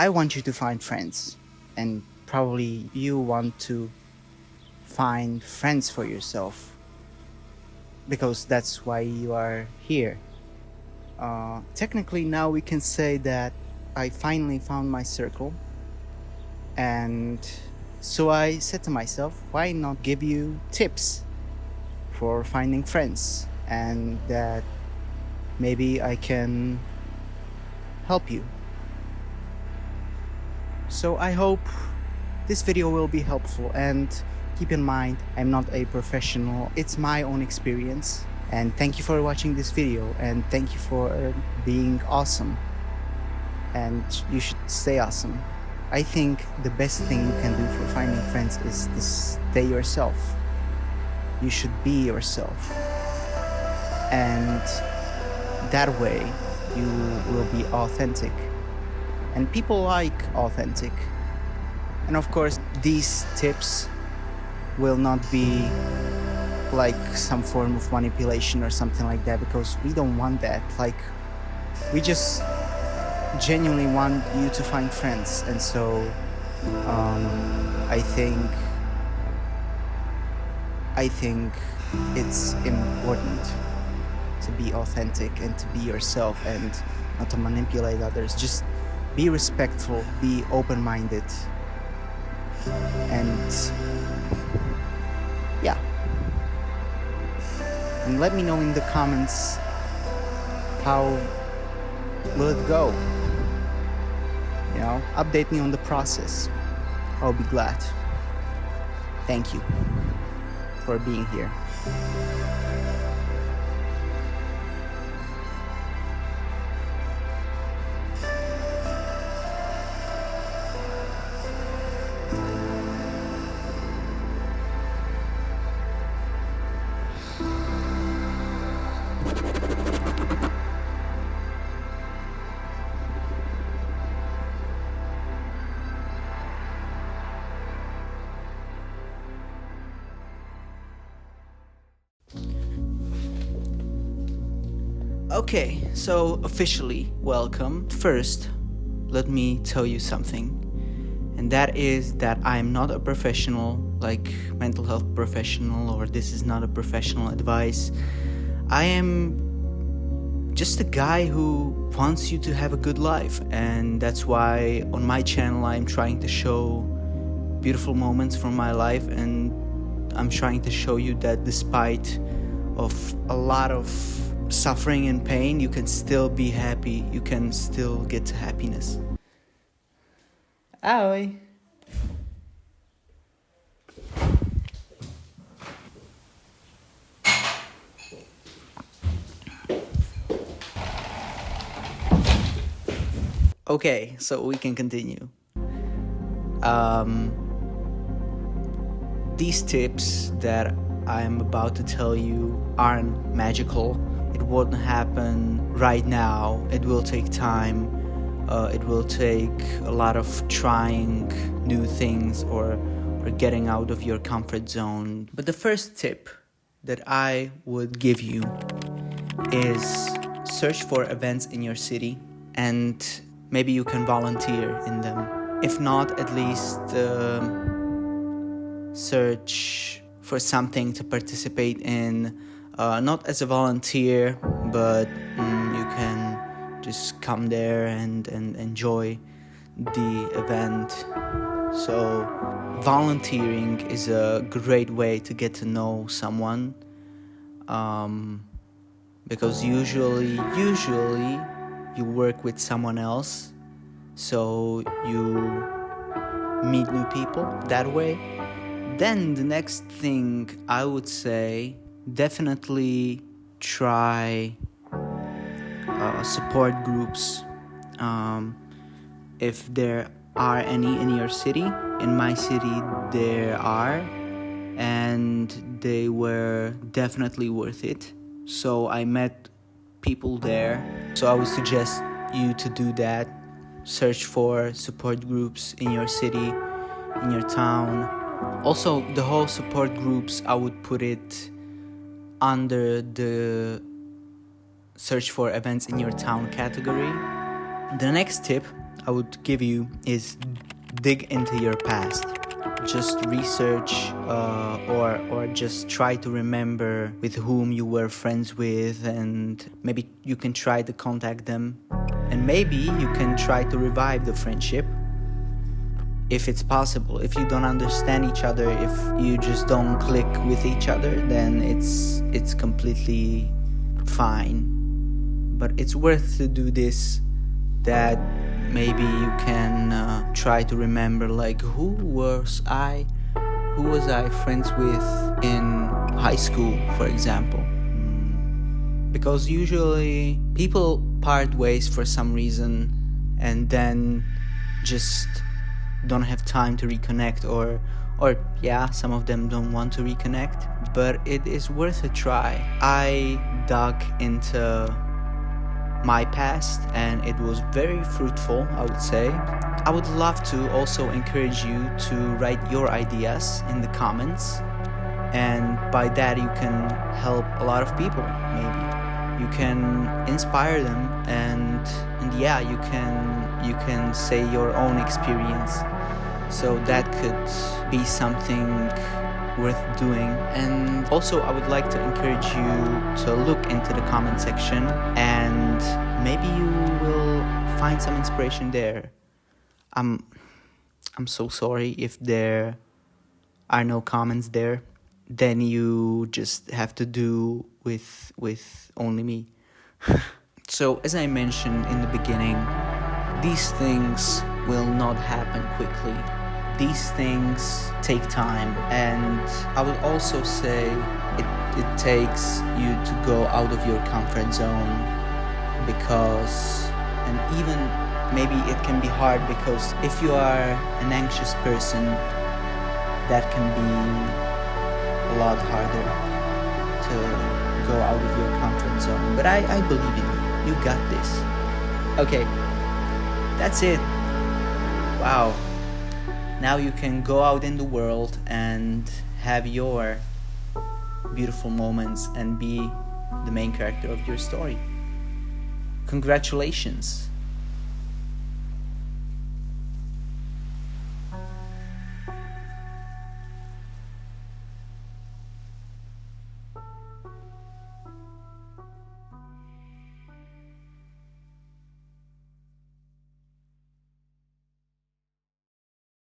I want you to find friends, and probably you want to find friends for yourself because that's why you are here. Technically, now we can say that I finally found my circle, and so I said to myself, why not give you tips for finding friends, and that maybe I can help you. So I hope this video will be helpful, and keep in mind, I'm not a professional, it's my own experience. And thank you for watching this video, and thank you for being awesome. And you should stay awesome. I think the best thing you can do for finding friends is to stay yourself. You should be yourself. And that way you will be authentic. And people like authentic. And of course, these tips will not be like some form of manipulation or something like that, because we don't want that. Like, we just genuinely want you to find friends. And so I think it's important to be authentic and to be yourself and not to manipulate others. Just be respectful, be open-minded, and yeah. And let me know in the comments, how will it go? You know, update me on the process. I'll be glad. Thank you for being here. Okay, so officially welcome. First, let me tell you something, and that is that I'm not a professional, like mental health professional, or this is not a professional advice. I am just a guy who wants you to have a good life, and that's why on my channel I'm trying to show beautiful moments from my life, and I'm trying to show you that despite of a lot of suffering and pain, you can still be happy, you can still get to happiness. Oi. Okay, so we can continue. These tips that I'm about to tell you aren't magical. It won't happen right now. It will take time. It will take a lot of trying new things or getting out of your comfort zone. But the first tip that I would give you is search for events in your city, and maybe you can volunteer in them. If not, at least search for something to participate in. Not as a volunteer, but you can just come there and enjoy the event. So volunteering is a great way to get to know someone, because usually you work with someone else, so you meet new people that way. Then the next thing I would say, definitely try support groups, if there are any in your city. In my city there are, and they were definitely worth it. So I met people there, so I would suggest you to do that. Search for support groups in your city, in your town. Also, the whole support groups, I would put it under the search for events in your town category. The next tip I would give you is dig into your past. Just research or just try to remember with whom you were friends with, and maybe you can try to contact them, and maybe you can try to revive the friendship if it's possible. If you don't understand each other, if you just don't click with each other, then it's completely fine. But it's worth to do this, that maybe you can try to remember, like, who was I friends with in high school, for example. Because usually people part ways for some reason and then just don't have time to reconnect, or yeah, some of them don't want to reconnect, but it is worth a try. I dug into my past and it was very fruitful, I would say. I would love to also encourage you to write your ideas in the comments, and by that you can help a lot of people. Maybe you can inspire them, and yeah, you can say your own experience. So that could be something worth doing. And also I would like to encourage you to look into the comment section, and maybe you will find some inspiration there. I'm so sorry if there are no comments there. Then you just have to do with only me. So as I mentioned in the beginning, these things will not happen quickly. These things take time, and I would also say it takes you to go out of your comfort zone, because, and even maybe it can be hard, because if you are an anxious person, that can be a lot harder to go out of your comfort zone. But I believe in you. You got this. Okay, that's it. Wow. Now you can go out in the world and have your beautiful moments and be the main character of your story. Congratulations.